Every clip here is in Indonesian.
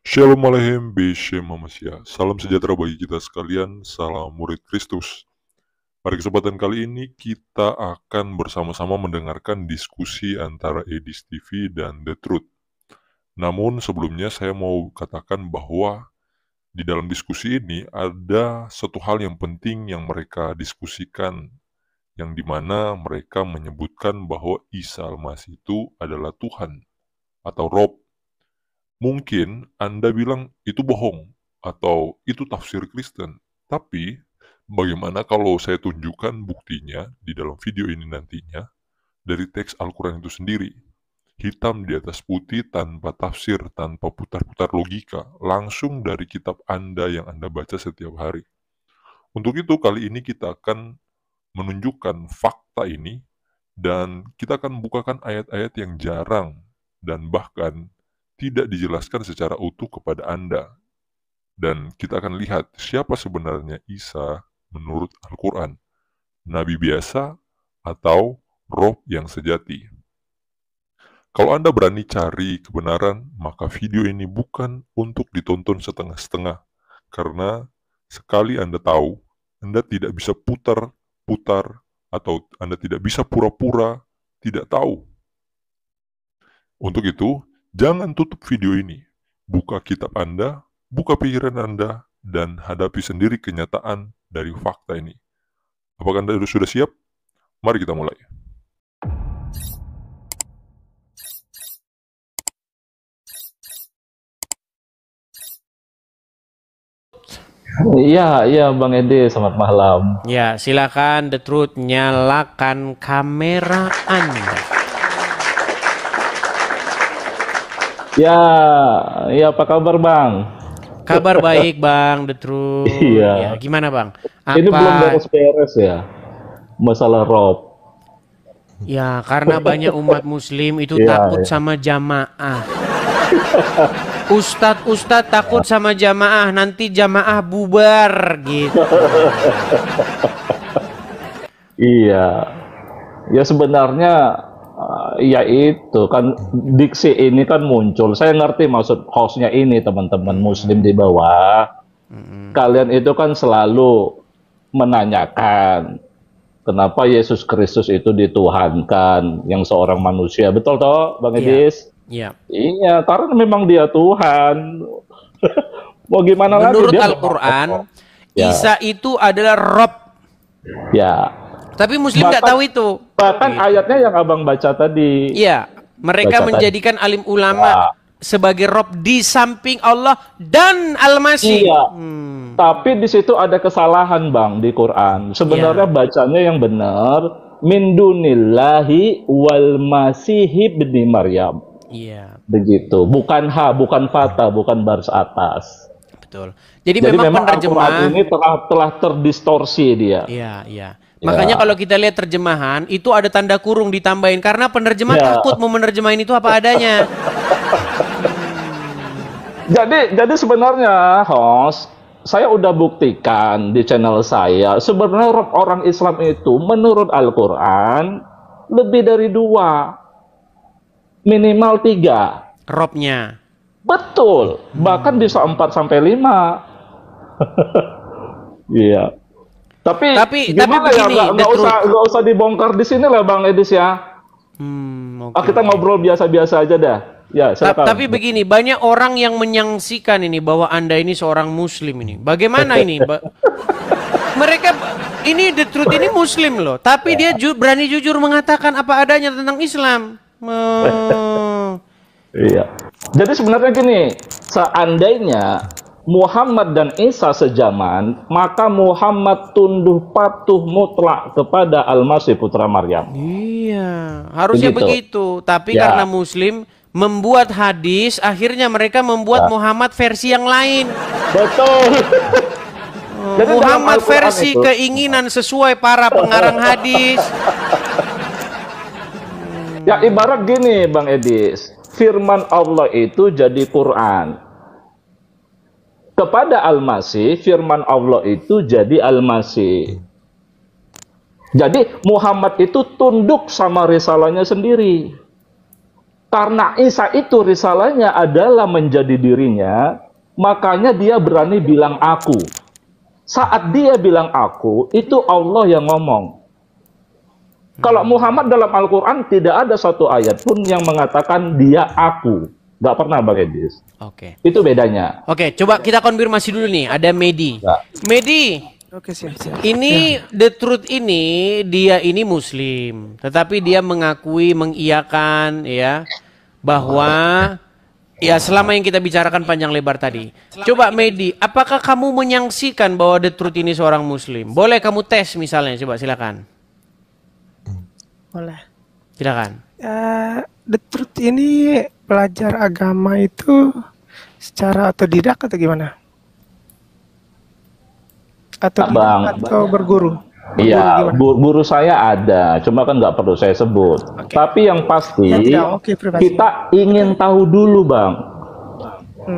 Shalom Aleichem Beshem Hamasya. Salam sejahtera bagi kita sekalian, salam murid Kristus. Pada kesempatan kali ini kita akan bersama-sama mendengarkan diskusi antara Edis TV dan The Truth. Namun sebelumnya saya mau katakan bahwa di dalam diskusi ini ada satu hal yang penting yang mereka diskusikan, yang dimana mereka menyebutkan bahwa Isa Al-Masih itu adalah Tuhan atau Rob. Mungkin Anda bilang itu bohong atau itu tafsir Kristen. Tapi bagaimana kalau saya tunjukkan buktinya di dalam video ini nantinya dari teks Al-Quran itu sendiri. Hitam di atas putih tanpa tafsir, tanpa putar-putar logika, langsung dari kitab Anda yang Anda baca setiap hari. Untuk itu kali ini kita akan menunjukkan fakta ini dan kita akan bukakan ayat-ayat yang jarang dan bahkan tidak dijelaskan secara utuh kepada Anda. Dan kita akan lihat siapa sebenarnya Isa menurut Al-Quran. Nabi biasa atau roh yang sejati. Kalau Anda berani cari kebenaran, maka video ini bukan untuk ditonton setengah-setengah. Karena sekali Anda tahu, Anda tidak bisa putar-putar atau Anda tidak bisa pura-pura tidak tahu. Untuk itu, jangan tutup video ini. Buka kitab Anda, buka pikiran Anda, dan hadapi sendiri kenyataan dari fakta ini. Apakah Anda sudah siap? Mari kita mulai. Iya, iya Bang Edi, selamat malam. Ya, silakan The Truth nyalakan kamera Anda. Ya, ya apa kabar Bang? Kabar baik Bang The Truth. Iya. Ya, gimana Bang? Ini belum beres-beres ya, masalah Rob. Ya, karena banyak umat muslim itu Iya, takut iya. sama jamaah. Ustadz takut sama jamaah, nanti jamaah bubar gitu. Iya. Ya sebenarnya ya itu kan diksi ini kan muncul. Saya ngerti maksud hostnya ini teman-teman muslim di bawah. Kalian itu kan selalu menanyakan kenapa Yesus Kristus itu dituhankan yang seorang manusia. Betul toh Bang Iya. Edis? Ya. Iya, karena memang dia Tuhan. Mau gimana lagi? Menurut Dia Al-Quran, Ya. Isa itu adalah Rob. Ya. Tapi muslim nggak tahu itu. Bahkan ayatnya yang abang baca tadi. Iya, mereka Baca menjadikan alim ulama Ya. sebagai Rob di samping Allah dan Al-Masih. Iya. Tapi di situ ada kesalahan bang di Quran. Sebenarnya bacanya yang benar min dunillahi wal masih ibni Maryam. Iya, Begitu. Bukan bukan fata, bukan baris atas. betul. Jadi Jadi memang memang Al-Quran penerjemah. ini telah terdistorsi dia. Iya, iya. Makanya kalau kita lihat terjemahan itu ada tanda kurung ditambahin karena penerjemah Ya. takut mau menerjemahin itu apa adanya. Jadi sebenarnya host, saya udah buktikan di channel saya, sebenarnya orang Islam itu menurut Al-Quran lebih dari 2, minimal 3. Robnya. Betul, bahkan bisa 4 sampai 5. Iya. Tapi gimana ya, begini, nggak usah dibongkar di sini lah Bang Edis ya. Kita ngobrol biasa-biasa aja dah. Ya, silakan. Tapi begini, banyak orang yang menyangsikan ini bahwa Anda ini seorang muslim ini. Bagaimana ini? Mereka ini The Truth ini muslim loh, tapi dia berani jujur mengatakan apa adanya tentang Islam. Iya. Jadi sebenarnya gini, seandainya Muhammad dan Isa sejaman, maka Muhammad tunduk patuh mutlak kepada Al-Masih putra Maryam. Iya, harusnya begitu. Tapi Ya. karena muslim membuat hadis, akhirnya mereka membuat Muhammad versi yang lain. Betul. Jadi dalam Muhammad Al-Quran versi itu- keinginan sesuai para pengarang hadis. Ya ibarat gini Bang Edis, firman Allah itu jadi Quran. Kepada Al-Masih, firman Allah itu jadi Al-Masih. Jadi Muhammad itu tunduk sama risalahnya sendiri. Karena Isa itu risalahnya adalah menjadi dirinya, makanya dia berani bilang aku. Saat dia bilang aku, itu Allah yang ngomong. Kalau Muhammad dalam Al-Quran tidak ada satu ayat pun yang mengatakan dia aku. Nggak pernah, Bang Edis. Oke. Itu bedanya. Oke, coba kita konfirmasi dulu nih. Ada Medi. Ya. Medi, Oke, siap. ini The Truth ini dia ini Muslim, tetapi dia mengakui, mengiyakan ya bahwa ya selama yang kita bicarakan panjang lebar tadi. Coba Medi, apakah kamu menyaksikan bahwa The Truth ini seorang Muslim? Boleh kamu tes misalnya, coba silakan. Boleh. Silakan. The Truth ini belajar agama itu secara otodidak atau gimana? Atau Bang. atau berguru? Iya, Gimana? guru saya ada, cuma kan nggak perlu saya sebut. Oke. Tapi yang pasti, Ya, tidak, oke, privasi. kita ingin tahu dulu, Bang.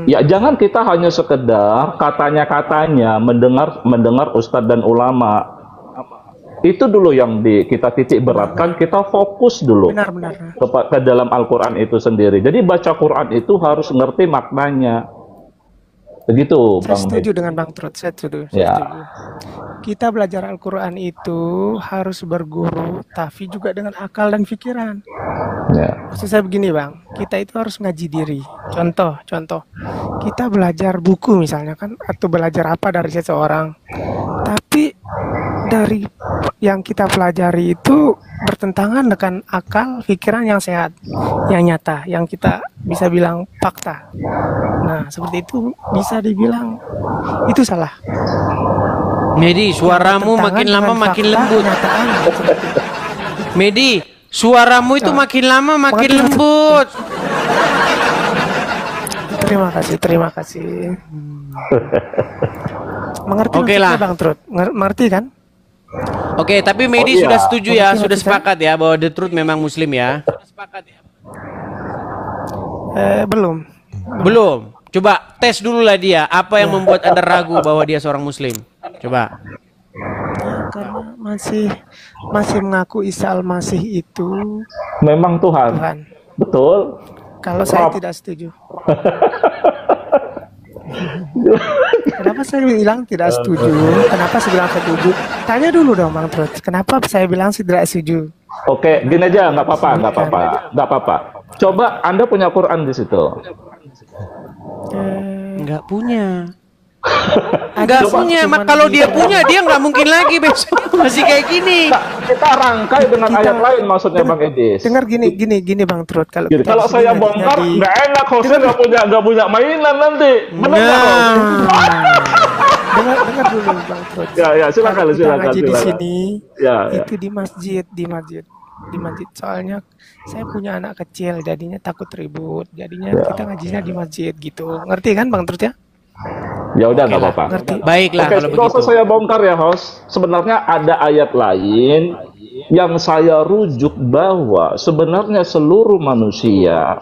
Ya, jangan kita hanya sekedar katanya-katanya mendengar ustadz dan ulama. Itu dulu yang kita titik beratkan, kita fokus dulu Benar. ke dalam Al-Quran itu sendiri. Jadi baca Quran itu harus ngerti maknanya. Begitu, Saya Bang. setuju dengan Bang Trot, saya setuju. Ya. Kita belajar Al-Quran itu harus berguru, tapi juga dengan akal dan pikiran. Ya. Maksud saya begini Bang, kita itu harus ngaji diri. Contoh, kita belajar buku misalnya kan, atau belajar apa dari seseorang. Tapi dari yang kita pelajari itu bertentangan dengan akal, pikiran yang sehat, yang nyata, yang kita bisa bilang fakta. Nah, seperti itu bisa dibilang itu salah. Medi, suaramu Bertentangan makin lama dengan makin fakta, lembut. kenyataan. Medi, suaramu itu makin lama makin Makin- lembut. Terima kasih. Mengerti Oke maksudnya lah. Bang Trot? Mengerti kan? Oke, tapi Medi Oh, iya. sudah setuju ya, Mengerti sudah maksud saya? sepakat ya bahwa The Truth memang Muslim ya. Belum. Belum. Coba tes dulu lah dia. Apa yang membuat Anda ragu bahwa dia seorang Muslim? Coba. Karena masih mengaku Isa Al-Masih itu Memang Tuhan. Tuhan. Betul. Kalau saya Rob. tidak setuju. Kenapa saya bilang tidak setuju? Kenapa saya bilang setuju? Tanya dulu dong Bang Trot. Kenapa saya bilang tidak setuju? Oke, gini aja, nggak apa-apa. Coba Anda punya Quran di situ. Enggak punya. Enggak punya. Kalau dia punya, dia nggak mungkin lagi besok masih kayak gini. Kita rangkai dengan ayat lain maksudnya Bang Edis. Dengar gini Bang Trot. Kalau Jadi, kita kalau di sini saya jadinya bongkar, di- nggak enak, hostnya nggak punya mainan nanti. Benar nggak, Bang? dengar dulu Bang Trot. Ya, silakan, Kalau kita silakan, ngaji di silakan. sini, Ya. itu di masjid. Soalnya saya punya anak kecil, jadinya takut ribut. Jadinya Ya. kita ngajinya di masjid gitu. Ngerti kan Bang Trot ya? Ya udah, nggak Oke lah. apa-apa. Ngerti. Baiklah Oke, kalau nggak usah begitu. saya bongkar ya, host. Sebenarnya ada ayat lain yang saya rujuk bahwa sebenarnya seluruh manusia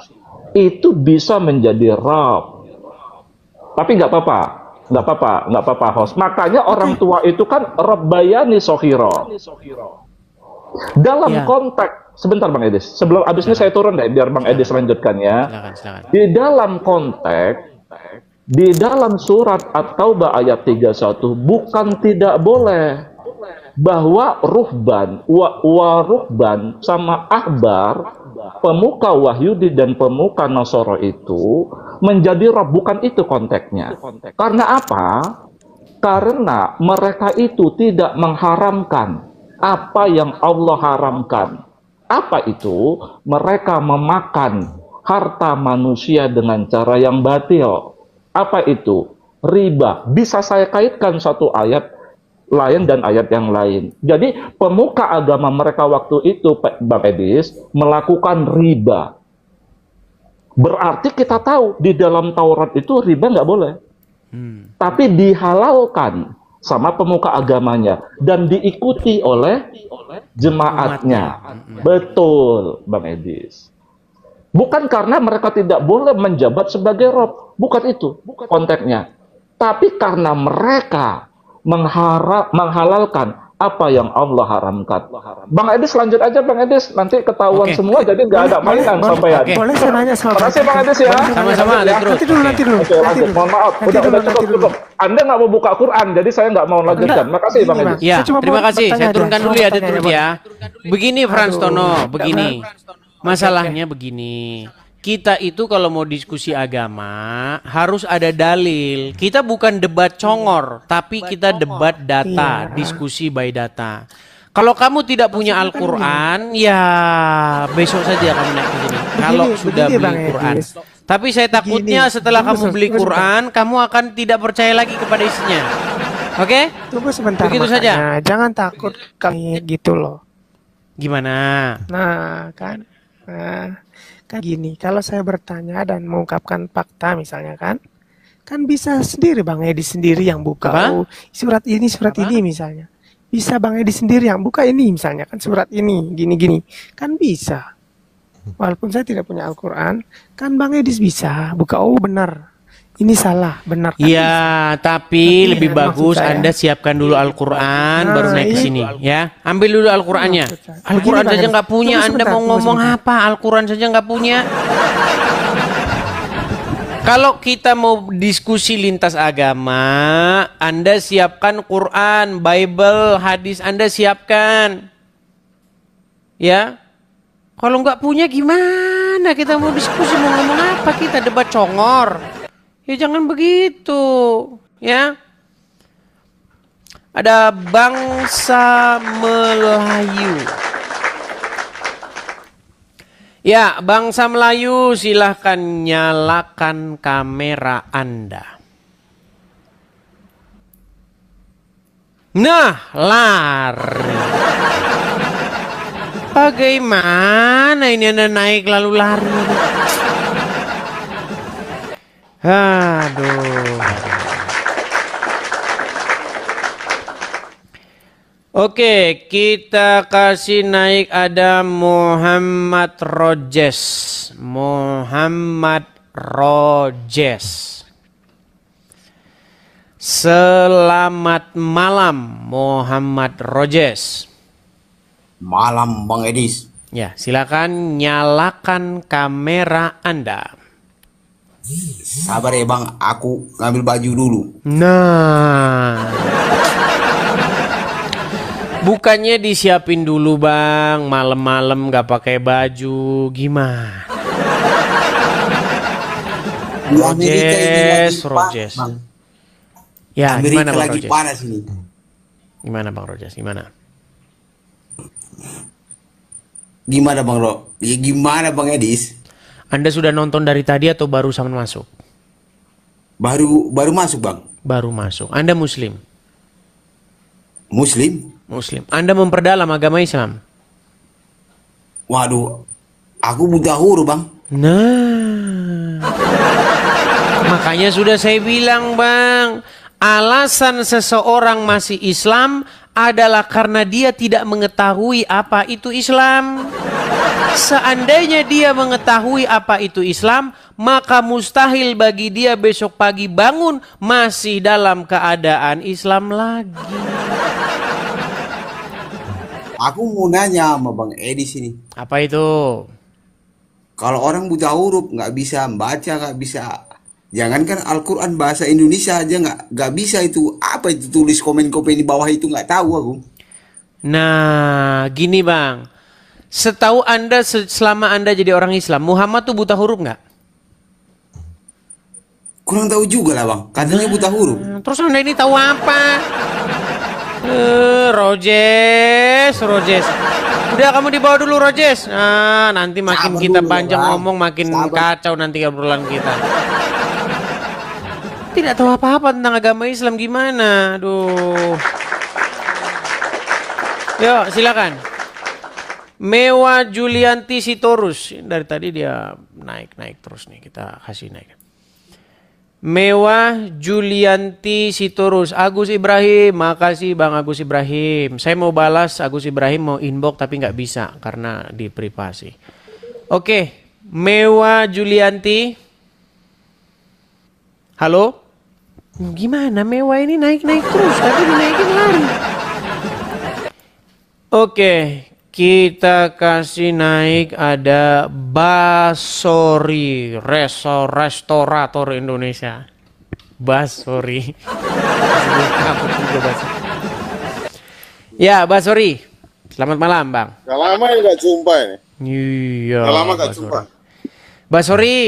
itu bisa menjadi Rabb. Tapi nggak apa-apa, host. Makanya orang tua itu kan Rabbayani Sohiro. Dalam Ya. konteks, sebentar Bang Edis, sebelum abis ini saya turun deh, biar Bang Edis lanjutkan ya. Silakan. Di dalam konteks, di dalam surat At-Taubah ayat 31, bukan tidak boleh bahwa ruhban, ruhban sama ahbar, pemuka Wahyudi dan pemuka Nasoro itu menjadi Rabb. Bukan itu konteksnya. Karena apa? Karena mereka itu tidak mengharamkan apa yang Allah haramkan. Apa itu? Mereka memakan harta manusia dengan cara yang batil. Apa itu? Riba. Bisa saya kaitkan satu ayat lain dan ayat yang lain. Jadi pemuka agama mereka waktu itu, Bang Edis, melakukan riba. Berarti kita tahu di dalam Taurat itu riba nggak boleh. Tapi dihalalkan sama pemuka agamanya dan diikuti oleh jemaatnya. Betul, Bang Edis. Bukan karena mereka tidak boleh menjabat sebagai Rob, bukan itu konteksnya. Tapi karena mereka menghalalkan apa yang Allah haramkan. Bang Edis lanjut aja Bang Edis, nanti ketahuan Oke. semua jadi nggak ada mainan sampean. Oke. Boleh saya nanya sama Makasih Bang Edis ya. Sama-sama, ya. terus. Nanti dulu, nanti dulu. Oke lanjut, mohon maaf. Nanti Udah dulu, nanti cukup, dulu. cukup. Anda nggak mau buka Quran, jadi saya nggak mau lanjutkan. Makasih Bang Gini, Edis. Bang. Ya, Saya cuma terima mau kasih. bertanya Saya aja. turunkan dulu ya, Cuma ada bertanya terus aja, ya. Begini Frans Aduh, Tono, jangan. begini. Masalahnya begini. Kita itu kalau mau diskusi agama harus ada dalil. Kita bukan debat congor, tapi kita debat data, Iya. diskusi by data. Kalau kamu tidak punya Al-Quran, ya besok saja kamu naik ke sini. Kalau sudah begini, beli Bang Quran. Edis. Tapi saya takutnya Begini, setelah tunggu kamu beli sebentar. Quran, kamu akan tidak percaya lagi kepada isinya. Oke? Tunggu sebentar. Begitu makanya. saja. Jangan takut kami gitu loh. Gimana? Nah, kan gini, kalau saya bertanya dan mengungkapkan fakta misalnya kan bisa sendiri Bang Edi sendiri yang buka. Apa? Oh, surat ini misalnya. Bisa Bang Edi sendiri yang buka ini misalnya kan surat ini gini-gini. Kan bisa. Walaupun saya tidak punya Al-Quran, kan Bang Edi bisa buka. Oh benar, ini salah, benar. Kan bisa. Iya, tapi lebih maksud bagus saya- Anda siapkan dulu Al-Quran, Nah, baru naik ke ini- sini, ya. Ambil dulu Al-Qurannya. Maksud saya. Al-Quran Begini, saja Bang, nggak punya, tunggu Anda sebentar, mau tunggu ngomong sebentar. apa? Al-Quran saja nggak punya. Kalau kita mau diskusi lintas agama, Anda siapkan Quran, Bible, hadis Anda siapkan. Ya. Kalau nggak punya gimana kita mau diskusi, mau ngomong apa, kita debat congor. Ya jangan begitu, ya. Ada bangsa Melayu. Ya, bangsa Melayu silahkan nyalakan kamera Anda. Nah, lari. Bagaimana ini Anda naik lalu lari? Aduh. Oke, kita kasih naik ada Muhammad Rojes. Muhammad Rojes. Selamat malam Muhammad Rojes. Malam Bang Edis. Ya, silakan nyalakan kamera Anda. Sabar ya Bang, aku ngambil baju dulu. Nah. Bukannya disiapin dulu Bang, malam-malam gak pakai baju, gimana? Di Amerika ini lagi Rojes. panas, Bang. Ya, Amerika gimana Bang lagi Rojes? panas ini. Gimana Bang Rojes? Gimana? Gimana Bang Ro? Ya gimana Bang Edis? Anda sudah nonton dari tadi atau baru sama masuk? Baru masuk Bang. Baru masuk. Anda Muslim? Muslim? Muslim. Anda memperdalam agama Islam? Waduh, aku buta huruf Bang. Nah, makanya sudah saya bilang Bang, alasan seseorang masih Islam adalah karena dia tidak mengetahui apa itu Islam. Seandainya dia mengetahui apa itu Islam, maka mustahil bagi dia besok pagi bangun masih dalam keadaan Islam lagi. Aku mau nanya sama Bang Edis ini. Apa itu? Kalau orang buta huruf nggak bisa baca, nggak bisa. Jangankan Al-Quran bahasa Indonesia aja nggak bisa itu. Apa itu tulis komen-komen di bawah itu nggak tahu aku. Nah, gini Bang. Setahu Anda selama Anda jadi orang Islam, Muhammad tuh buta huruf nggak? Kurang tahu juga lah Bang. Katanya buta huruf. Terus Anda ini tahu apa? Rojes. Udah kamu dibawa dulu Rojes. Nah, nanti makin Sabar kita dulu, panjang Bang. ngomong makin Sabar. kacau nanti obrolan kita. Tidak tahu apa-apa tentang agama Islam gimana? Aduh. Yuk, silakan. Mewa Julianti Sitorus. Dari tadi dia naik terus nih, kita kasih naik. Mewah Julianti Sitorus. Agus Ibrahim, makasih Bang Agus Ibrahim. Saya mau balas Agus Ibrahim, mau inbox tapi nggak bisa karena di privasi. Oke, Mewah Julianti. Halo? Gimana Mewah ini naik terus, tapi dinaikin lari. Oke, kita kasih naik ada Basori, restorator Indonesia. Basori. Aku juga Basori. Ya, Basori. Selamat malam, Bang. Gak lama ya nggak jumpa ini. Iya. Gak lama nggak Basori. jumpa. Basori,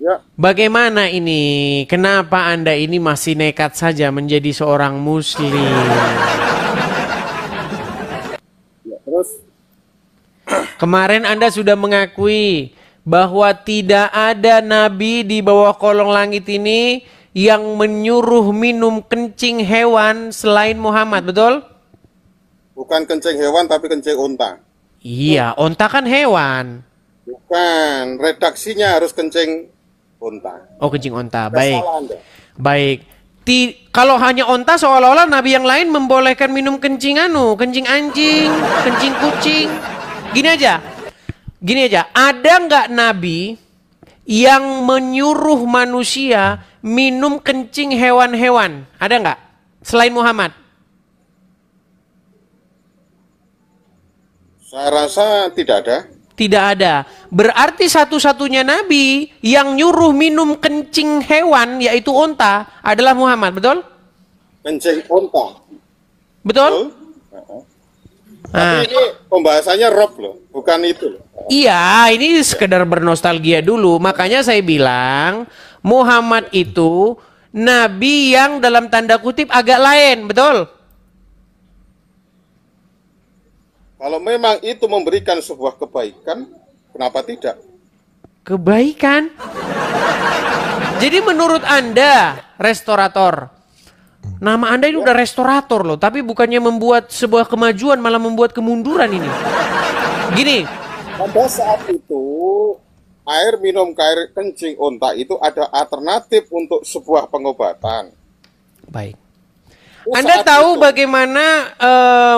Ya, bagaimana ini? Kenapa Anda ini masih nekat saja menjadi seorang muslim? ya, terus Kemarin Anda sudah mengakui bahwa tidak ada nabi di bawah kolong langit ini yang menyuruh minum kencing hewan selain Muhammad, betul? bukan kencing hewan tapi kencing unta. Iya, onta kan hewan. Bukan, redaksinya harus kencing unta. Oh, kencing onta. Nggak Baik. salah Anda. Baik. Kalau hanya onta seolah-olah nabi yang lain membolehkan minum kencing kencing anjing, kencing kucing. Gini aja. Ada nggak nabi yang menyuruh manusia minum kencing hewan-hewan? Ada nggak? Selain Muhammad? Saya rasa tidak ada. Tidak ada. Berarti satu-satunya nabi yang nyuruh minum kencing hewan yaitu onta adalah Muhammad, betul? Kencing unta. Betul? Nah, Tapi ini pembahasannya Rob loh, bukan itu loh. iya, ini sekedar bernostalgia dulu. Makanya saya bilang Muhammad itu nabi yang dalam tanda kutip agak lain, betul? Kalau memang itu memberikan sebuah kebaikan, kenapa tidak? Kebaikan. Jadi menurut Anda, restorator, nama Anda ini udah restorator loh, tapi bukannya membuat sebuah kemajuan, malah membuat kemunduran ini. Gini, Pada saat itu, air kencing unta itu ada alternatif untuk sebuah pengobatan. baik. Oh, Anda saat tahu itu. bagaimana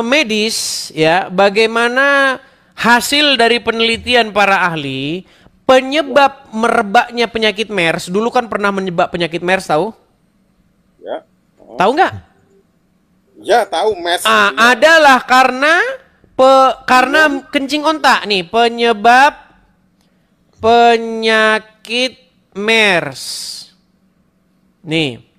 medis, ya, bagaimana hasil dari penelitian para ahli penyebab merebaknya penyakit MERS. Dulu kan pernah menyebab penyakit MERS, tahu? Ya, Tahu nggak? ya tahu mes. Adalah karena kencing onta nih penyebab penyakit MERS. Nih.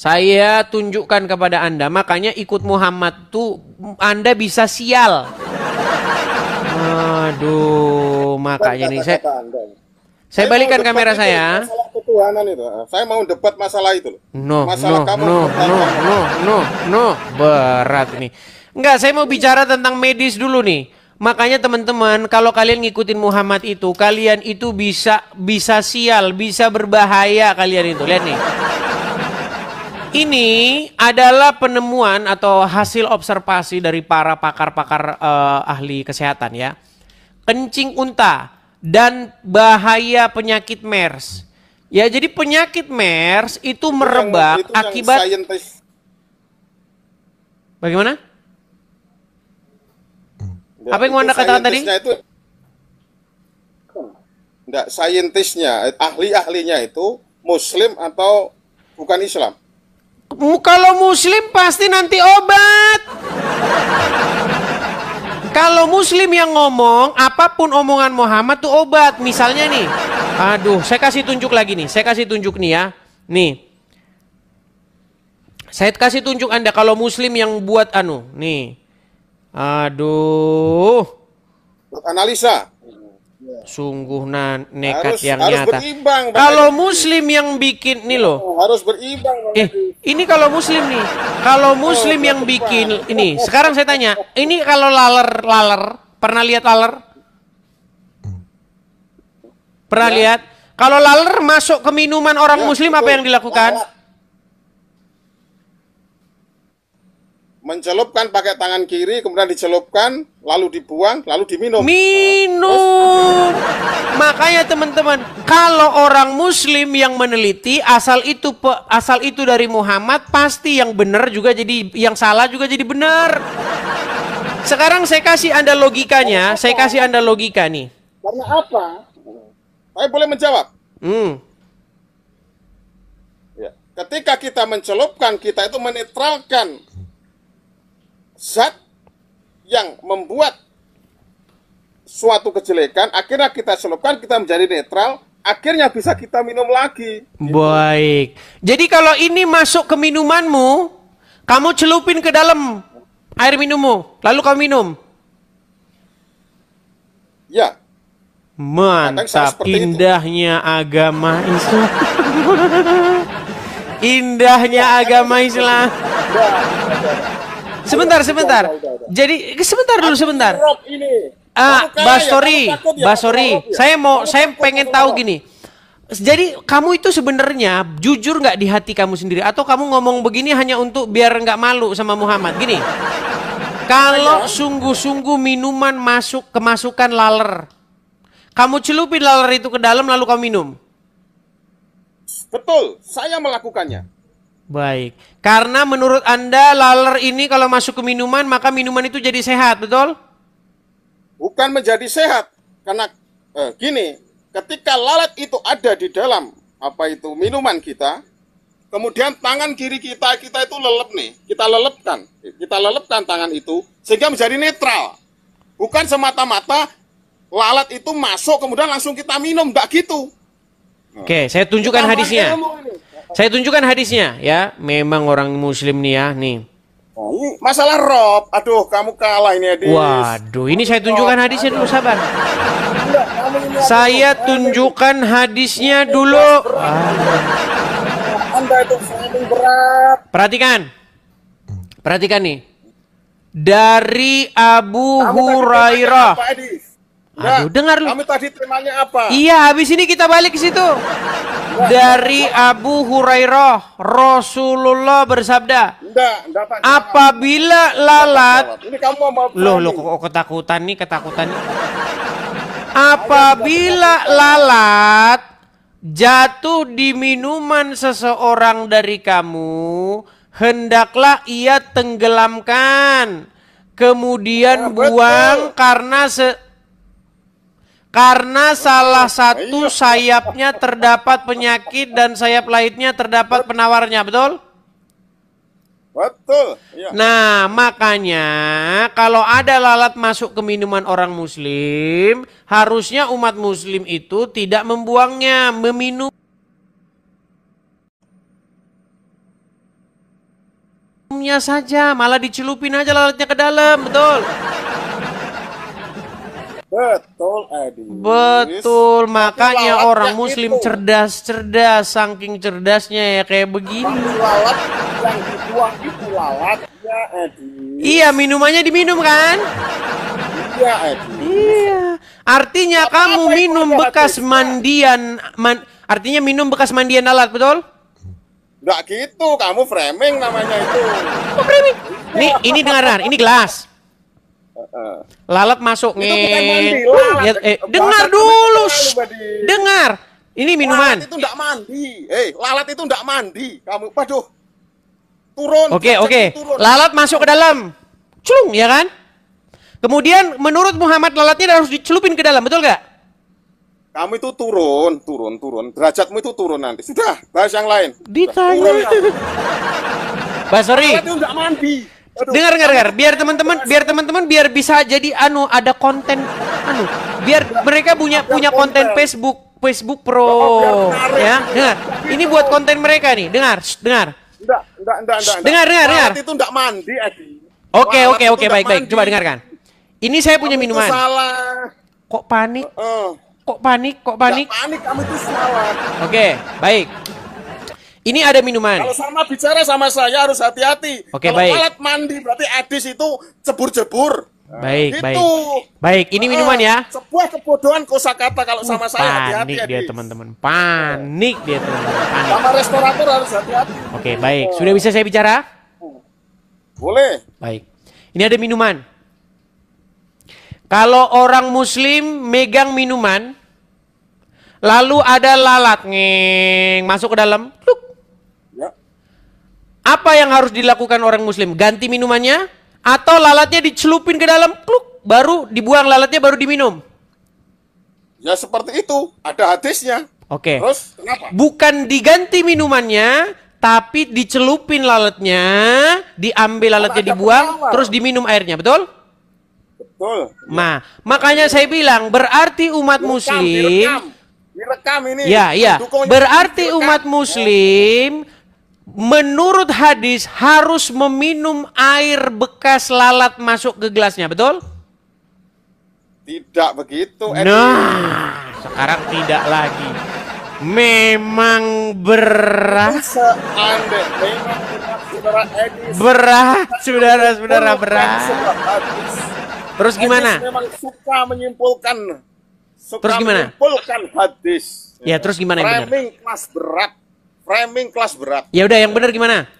Saya tunjukkan kepada Anda, makanya ikut Muhammad tuh Anda bisa sial. Aduh, makanya nih saya balikan kamera saya. Masalah ketuhanan itu. Saya mau debat masalah itu loh. No, Masalah kamu berat ini. Enggak, saya mau bicara tentang medis dulu nih. Makanya teman-teman, kalau kalian ngikutin Muhammad itu, kalian itu bisa sial, bisa berbahaya kalian itu. Lihat nih. Ini adalah penemuan atau hasil observasi dari para pakar-pakar ahli kesehatan ya. Kencing unta dan bahaya penyakit MERS. Ya, jadi penyakit MERS itu merebak akibat bagaimana? Apa yang mau Anda katakan tadi? Enggak, saintisnya, ahli-ahlinya itu Muslim atau bukan Islam? Kalau Muslim pasti nanti obat. Kalau Muslim yang ngomong, apapun omongan Muhammad tuh obat. Misalnya nih, aduh, saya kasih tunjuk lagi nih. Saya kasih tunjuk nih ya. Nih, saya kasih tunjuk Anda kalau Muslim yang buat nih. Aduh, Analisa. sungguh nekat yang harus nyata. berimbang, Kalau Muslim yang bikin nih loh. Harus berimbang. Ini kalau Muslim nih, kalau Muslim yang bikin ini. Sekarang saya tanya, ini kalau laler, pernah lihat laler? Pernah lihat? Kalau laler masuk ke minuman orang Muslim apa yang dilakukan? Mencelupkan pakai tangan kiri, kemudian dicelupkan, lalu dibuang, lalu diminum. Minum. Makanya teman-teman, kalau orang Muslim yang meneliti asal itu dari Muhammad, pasti yang benar juga jadi yang salah juga jadi benar. Sekarang saya kasih Anda logikanya, saya kasih Anda logika nih. Karena apa? Saya boleh menjawab. Ya. Ketika kita mencelupkan, kita itu menetralkan zat yang membuat suatu kejelekan, akhirnya kita selupkan, kita menjadi netral, akhirnya bisa kita minum lagi. Baik. Jadi kalau ini masuk ke minumanmu, kamu celupin ke dalam air minummu, lalu kamu minum. Ya. Mantap, indahnya agama Islam. Indahnya agama Islam. Sebentar. Jadi sebentar dulu sebentar. Basori, saya pengen tahu gini. Jadi kamu itu sebenarnya jujur nggak di hati kamu sendiri, atau kamu ngomong begini hanya untuk biar nggak malu sama Muhammad? Gini, kalau sungguh-sungguh minuman kemasukan laler, kamu celupin laler itu ke dalam lalu kamu minum. Betul, saya melakukannya. Baik, karena menurut Anda laler ini kalau masuk ke minuman maka minuman itu jadi sehat, betul? Bukan menjadi sehat, karena gini, ketika lalat itu ada di dalam minuman kita, kemudian tangan kiri kita itu lelep nih, kita lelepkan tangan itu sehingga menjadi netral. Bukan semata-mata lalat itu masuk kemudian langsung kita minum, enggak gitu. Oke, saya tunjukkan hadisnya. Saya tunjukkan hadisnya ya. Memang orang muslim nih ya, nih. Oh, ini masalah Rob. Aduh, kamu kalah ini hadis. Waduh, ini saya tunjukkan hadisnya dulu, sabar. Saya tunjukkan hadisnya dulu. Anda itu framing berat. Perhatikan nih. Dari Abu Hurairah. Aduh, dengar lu. Kamu tadi temanya apa? Iya, habis ini kita balik ke situ. Dari Abu Hurairah, Rasulullah bersabda, apabila lalat, ini kamu mau loh kok ketakutan nih. Apabila lalat jatuh di minuman seseorang dari kamu, hendaklah ia tenggelamkan, kemudian buang karena salah satu sayapnya terdapat penyakit dan sayap lainnya terdapat penawarnya, betul? Betul. Iya. Nah, makanya kalau ada lalat masuk ke minuman orang muslim, harusnya umat muslim itu tidak membuangnya, meminumnya saja, malah dicelupin aja lalatnya ke dalam, betul? Betul, Adi. Betul, makanya orang muslim cerdas, saking cerdasnya ya kayak begini. Lalat yang dibuang itu lalatnya, Adi. Iya, minumannya diminum kan? Iya, Adi. Iya. Artinya kamu minum bekas mandian, artinya minum bekas mandian lalat, betul? Enggak gitu, kamu framing namanya itu. Oh, framing. Nih, ini dengar, ini gelas. Lalat masuk nih. Dengar dulu. Dengar. Ini minuman. Lalat itu enggak mandi. Lalat itu enggak mandi. Kamu, waduh. Turun. Oke. Lalat masuk ke dalam. Culung, ya kan? Kemudian menurut Muhammad lalatnya harus dicelupin ke dalam, betul gak? Kamu itu turun. Derajatmu itu turun nanti. Sudah, bahas yang lain. Ditanya. Basori. Lalat itu enggak mandi. Dengar, biar teman-teman biar bisa jadi ada konten biar mereka punya konten Facebook Pro ya. Dengar. Ini buat konten mereka nih. Dengar. Enggak. Dengar. Itu enggak mandi, Adi. Oke, baik. Coba dengarkan. Ini saya punya minuman. Salah. Kok panik? Kok panik? Enggak panik, kamu itu salah. Oke, baik. Ini ada minuman. Kalau sama bicara sama saya harus hati-hati. Oke, kalau baik. Lalat mandi berarti Adis itu jebur-jebur. Baik. Baik, ini minuman ya. Sebuah kebodohan kosakata kalau sama saya hati-hati. Panik dia teman-teman. Panik. Sama restorator harus hati-hati. Oke, baik. Sudah bisa saya bicara? Boleh. Baik. Ini ada minuman. Kalau orang muslim megang minuman, lalu ada lalat masuk ke dalam, apa yang harus dilakukan orang muslim? Ganti minumannya atau lalatnya dicelupin ke dalam, baru dibuang lalatnya, baru diminum? Ya seperti itu, ada hadisnya. Oke. Terus kenapa? Bukan diganti minumannya, tapi dicelupin lalatnya, diambil lalatnya, dibuang, terus diminum airnya, betul? Betul. Nah, makanya saya bilang berarti umat muslim Direkam ini. ya, berarti umat muslim menurut hadis harus meminum air bekas lalat masuk ke gelasnya, betul? Tidak begitu, Edi. Nah, sekarang tidak lagi. Memang berat. Berat, saudara-saudara, berat. Terus gimana? Edis memang suka menyimpulkan. Terus gimana? Menyimpulkan hadis. Ya, terus gimana yang benar? Framing kelas berat. Framing kelas berat. Ya udah, yang benar gimana?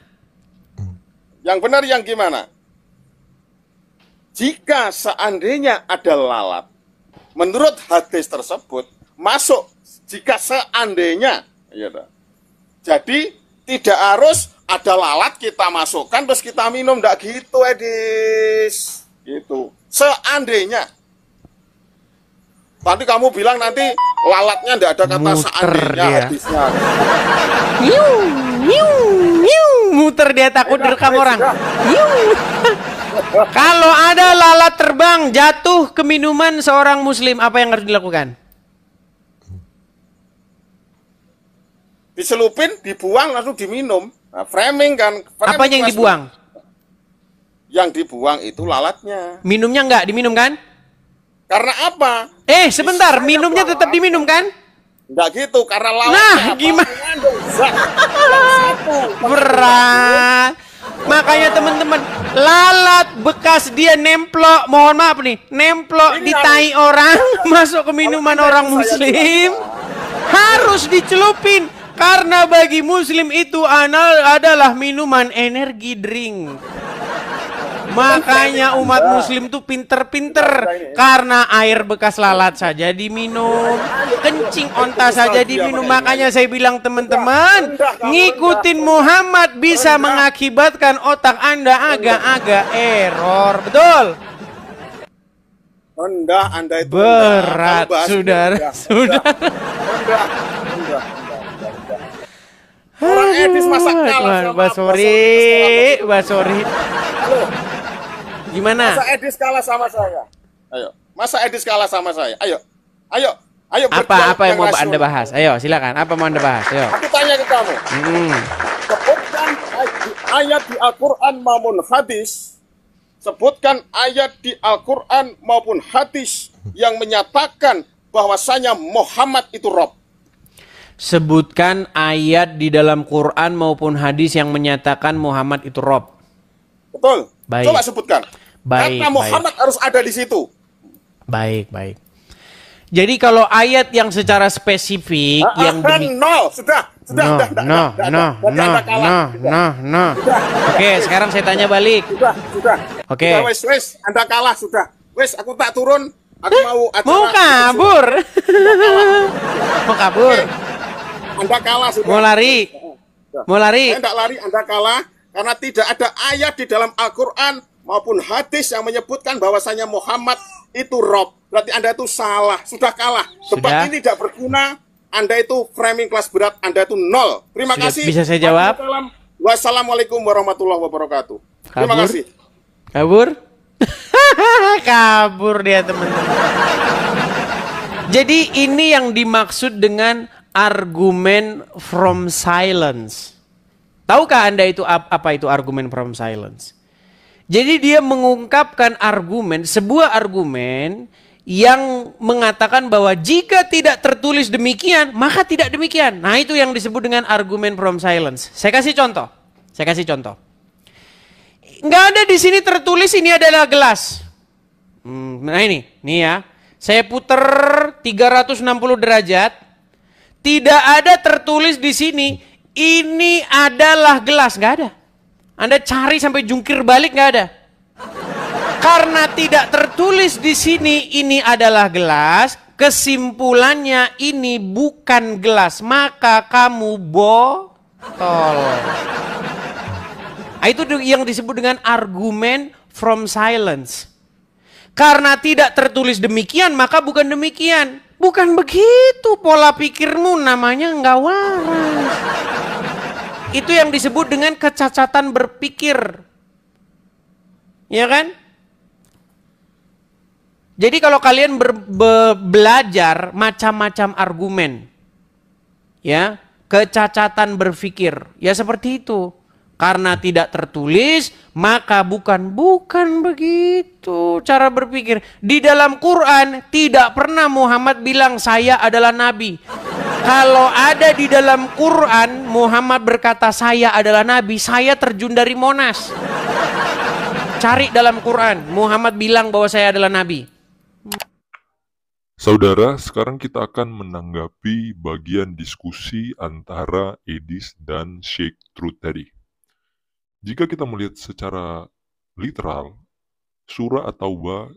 Yang benar yang gimana? Jika seandainya ada lalat, menurut hadis tersebut masuk jika seandainya, ya dah. Jadi tidak harus ada lalat kita masukkan terus kita minum, enggak gitu, Edis. Gitu. Seandainya. Tadi kamu bilang nanti lalatnya enggak ada kata Muter seandainya dia. hadisnya. Muter dia, takut Sudah, direkam orang. sudah. Kalau ada lalat terbang jatuh ke minuman seorang muslim, apa yang harus dilakukan? Diselupin, dibuang, langsung diminum. Nah, framing kan. Framing Apanya yang kelas dibuang? Yang dibuang itu lalatnya. Minumnya enggak diminum kan? Karena apa? Sebentar, Saya minumnya bahwa- tetap diminum kan? Enggak gitu, karena lalatnya Nah, apa? gimana? Mengandung zat yang satu. Berat. Makanya teman-teman, lalat bekas dia nemplok, mohon maaf nih, nemplok Ini di yang- tai orang, masuk ke minuman Kalau orang saya muslim, harus dicelupin. Karena bagi muslim itu adalah minuman energi drink. Makanya umat muslim tuh pinter-pinter. Karena air bekas lalat saja diminum, kencing onta saja diminum. Makanya saya bilang teman-teman, ngikutin Muhammad bisa mengakibatkan otak Anda agak-agak error. Betul? Rendah, Anda itu Berat, rendah. Kamu bahas ini saudara, rendah, saudara. rendah, rendah. Orang Edis masa kalah sama Basori. Halo, Gimana? masa Edis kalah sama saya? Ayo, masa Edis kalah sama saya? Ayo, berjuang Apa yang mau rasional. Anda bahas? Ayo, silakan. Apa mau Anda bahas? Ayo. Aku tanya ke kamu. Sebutkan ayat di Al-Quran maupun hadis. Sebutkan ayat di Al-Quran maupun hadis yang menyatakan bahwasanya Muhammad itu Rob. Sebutkan ayat di dalam Quran maupun hadis yang menyatakan Muhammad itu Rob. Betul? Baik. Coba sebutkan. Baik, Karena Muhammad harus ada di situ. Baik. Jadi kalau ayat yang secara spesifik yang Nol. Sudah. Oke, sekarang saya tanya balik. Sudah. Oke. Sudah, wes, Anda kalah sudah. Wes, aku tak turun. Aku mau acara. Mau kabur. Mau kabur. Anda kalah sudah. Mau lari. Mau lari. Saya tidak lari, Anda kalah. Karena tidak ada ayat di dalam Al-Quran maupun hadis yang menyebutkan bahwasanya Muhammad itu Rob. Berarti Anda itu salah. Sudah kalah. Debat Sudah. ini tidak berguna. Anda itu framing kelas berat. Anda itu nol. Terima Sudah. kasih. Bisa saya jawab? Wassalamualaikum warahmatullahi wabarakatuh. Terima Kabur. kasih. Kabur? Kabur dia teman-teman. Jadi ini yang dimaksud dengan argumen from silence. Tahukah Anda itu apa itu argumen from silence? Jadi dia mengungkapkan argumen, sebuah argumen yang mengatakan bahwa jika tidak tertulis demikian, maka tidak demikian. Nah, itu yang disebut dengan argumen from silence. Saya kasih contoh. Nggak ada di sini tertulis ini adalah gelas. Nah ini ya. Saya puter 360 derajat. Tidak ada tertulis di sini ini adalah gelas, nggak ada. Anda cari sampai jungkir balik nggak ada. Karena tidak tertulis di sini ini adalah gelas, kesimpulannya ini bukan gelas, maka kamu botol. Itu yang disebut dengan argumen from silence. Karena tidak tertulis demikian, maka bukan demikian. Bukan begitu pola pikirmu, namanya nggak waras. Itu yang disebut dengan kecacatan berpikir. Ya kan? Jadi kalau kalian belajar macam-macam argumen, ya, kecacatan berpikir, ya seperti itu. Karena tidak tertulis, maka bukan begitu cara berpikir. Di dalam Quran tidak pernah Muhammad bilang saya adalah nabi. Kalau ada di dalam Quran Muhammad berkata saya adalah nabi, saya terjun dari Monas. Cari dalam Quran Muhammad bilang bahwa saya adalah nabi. Saudara, sekarang kita akan menanggapi bagian diskusi antara Edis dan Sheikh Truth tadi. Jika kita melihat secara literal, surah At-Taubah,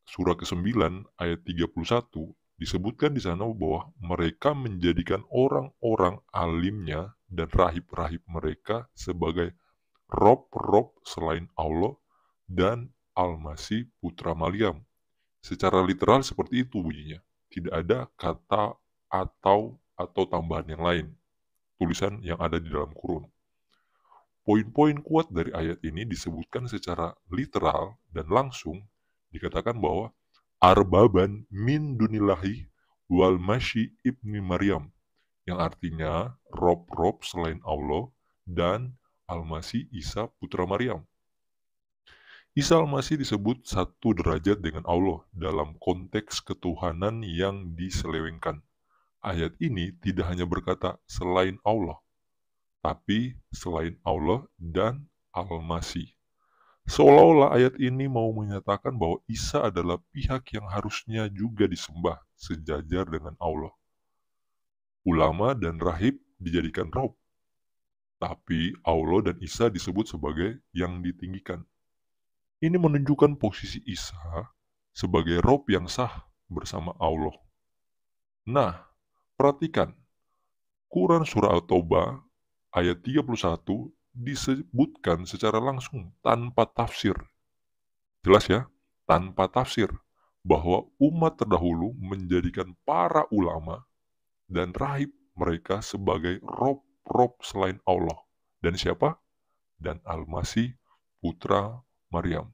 surah ke-9 ayat 31, disebutkan di sana bahwa mereka menjadikan orang-orang alimnya dan rahib-rahib mereka sebagai rob-rob selain Allah dan Al-Masih putra Maryam. Secara literal seperti itu bunyinya. Tidak ada kata atau tambahan yang lain. Tulisan yang ada di dalam kurung. Poin-poin kuat dari ayat ini disebutkan secara literal dan langsung dikatakan bahwa arbaban min dunillahi wal masyi ibni Maryam, yang artinya rob-rob selain Allah dan Al-Masih Isa putra Maryam. Isa Al-Masih disebut satu derajat dengan Allah dalam konteks ketuhanan yang diselewengkan. Ayat ini tidak hanya berkata selain Allah, tapi selain Allah dan Al-Masih. Seolah-olah ayat ini mau menyatakan bahwa Isa adalah pihak yang harusnya juga disembah sejajar dengan Allah. Ulama dan rahib dijadikan rob, tapi Allah dan Isa disebut sebagai yang ditinggikan. Ini menunjukkan posisi Isa sebagai rob yang sah bersama Allah. Nah, perhatikan, Quran Surah At-Taubah ayat 31 disebutkan secara langsung tanpa tafsir. Jelas ya, tanpa tafsir, bahwa umat terdahulu menjadikan para ulama dan rahib mereka sebagai rob-rob selain Allah. Dan siapa? Dan Al-Masih putra Maryam.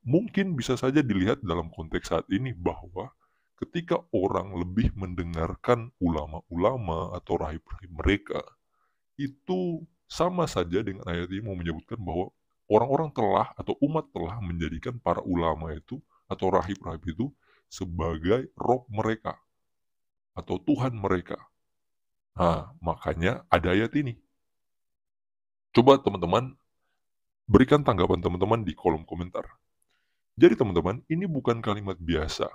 Mungkin bisa saja dilihat dalam konteks saat ini bahwa ketika orang lebih mendengarkan ulama-ulama atau rahib-rahib mereka, itu sama saja dengan ayat ini mau menyebutkan bahwa orang-orang telah atau umat telah menjadikan para ulama itu atau rahib-rahib itu sebagai rob mereka atau Tuhan mereka. Nah, makanya ada ayat ini. Coba teman-teman berikan tanggapan teman-teman di kolom komentar. Jadi teman-teman, ini bukan kalimat biasa.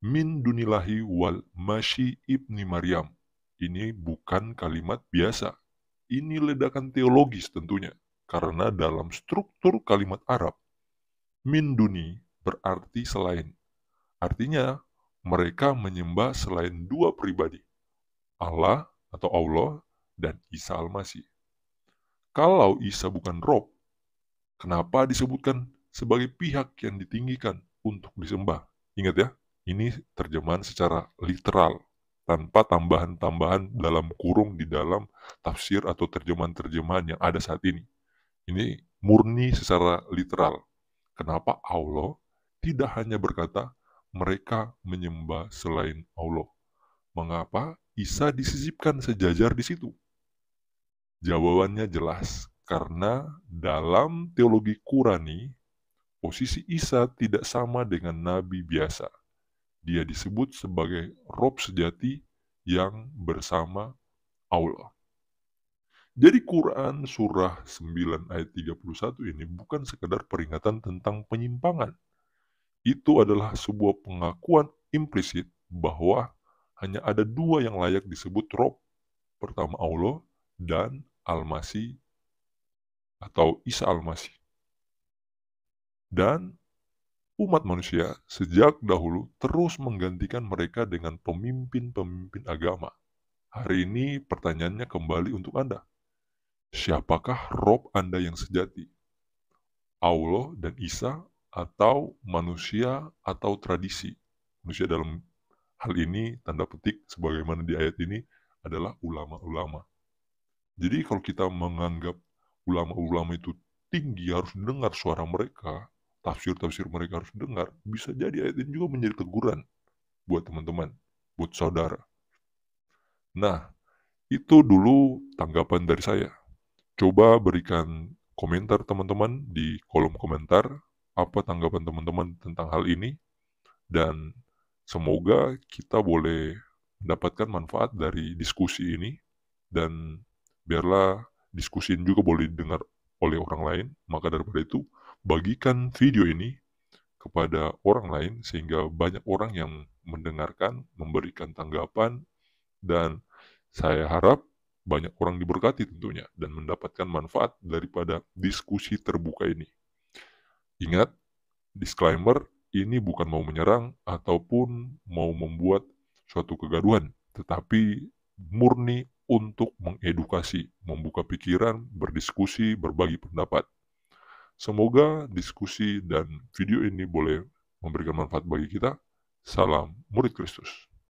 Min dunillahi wal masyi ibni Maryam. Ini bukan kalimat biasa. Ini ledakan teologis tentunya. Karena dalam struktur kalimat Arab, min duni berarti selain. Artinya, mereka menyembah selain dua pribadi. Allah atau Allah dan Isa Al-Masih. Kalau Isa bukan rob, kenapa disebutkan sebagai pihak yang ditinggikan untuk disembah? Ingat ya, ini terjemahan secara literal, tanpa tambahan-tambahan dalam kurung di dalam tafsir atau terjemahan-terjemahan yang ada saat ini. Ini murni secara literal. Kenapa Allah tidak hanya berkata mereka menyembah selain Allah? Mengapa Isa disisipkan sejajar di situ? Jawabannya jelas, karena dalam teologi Qurani, posisi Isa tidak sama dengan nabi biasa. Dia disebut sebagai rob sejati yang bersama Allah. Jadi Quran surah 9 ayat 31 ini bukan sekedar peringatan tentang penyimpangan. Itu adalah sebuah pengakuan implisit bahwa hanya ada dua yang layak disebut rob. Pertama Allah dan Al-Masih atau Isa Al-Masih. Dan umat manusia sejak dahulu terus menggantikan mereka dengan pemimpin-pemimpin agama. Hari ini pertanyaannya kembali untuk Anda. Siapakah rob Anda yang sejati? Allah dan Isa atau manusia atau tradisi? Manusia dalam hal ini tanda petik sebagaimana di ayat ini adalah ulama-ulama. Jadi kalau kita menganggap ulama-ulama itu tinggi, harus dengar suara mereka, tafsir-tafsir mereka harus dengar, bisa jadi ayat ini juga menjadi teguran buat teman-teman, buat saudara. Nah, itu dulu tanggapan dari saya. Coba berikan komentar teman-teman di kolom komentar, apa tanggapan teman-teman tentang hal ini, dan semoga kita boleh mendapatkan manfaat dari diskusi ini, dan biarlah diskusi ini juga boleh didengar oleh orang lain. Maka daripada itu, bagikan video ini kepada orang lain sehingga banyak orang yang mendengarkan, memberikan tanggapan, dan saya harap banyak orang diberkati tentunya dan mendapatkan manfaat daripada diskusi terbuka ini. Ingat, disclaimer, ini bukan mau menyerang ataupun mau membuat suatu kegaduhan, tetapi murni untuk mengedukasi, membuka pikiran, berdiskusi, berbagi pendapat. Semoga diskusi dan video ini boleh memberikan manfaat bagi kita. Salam murid Kristus.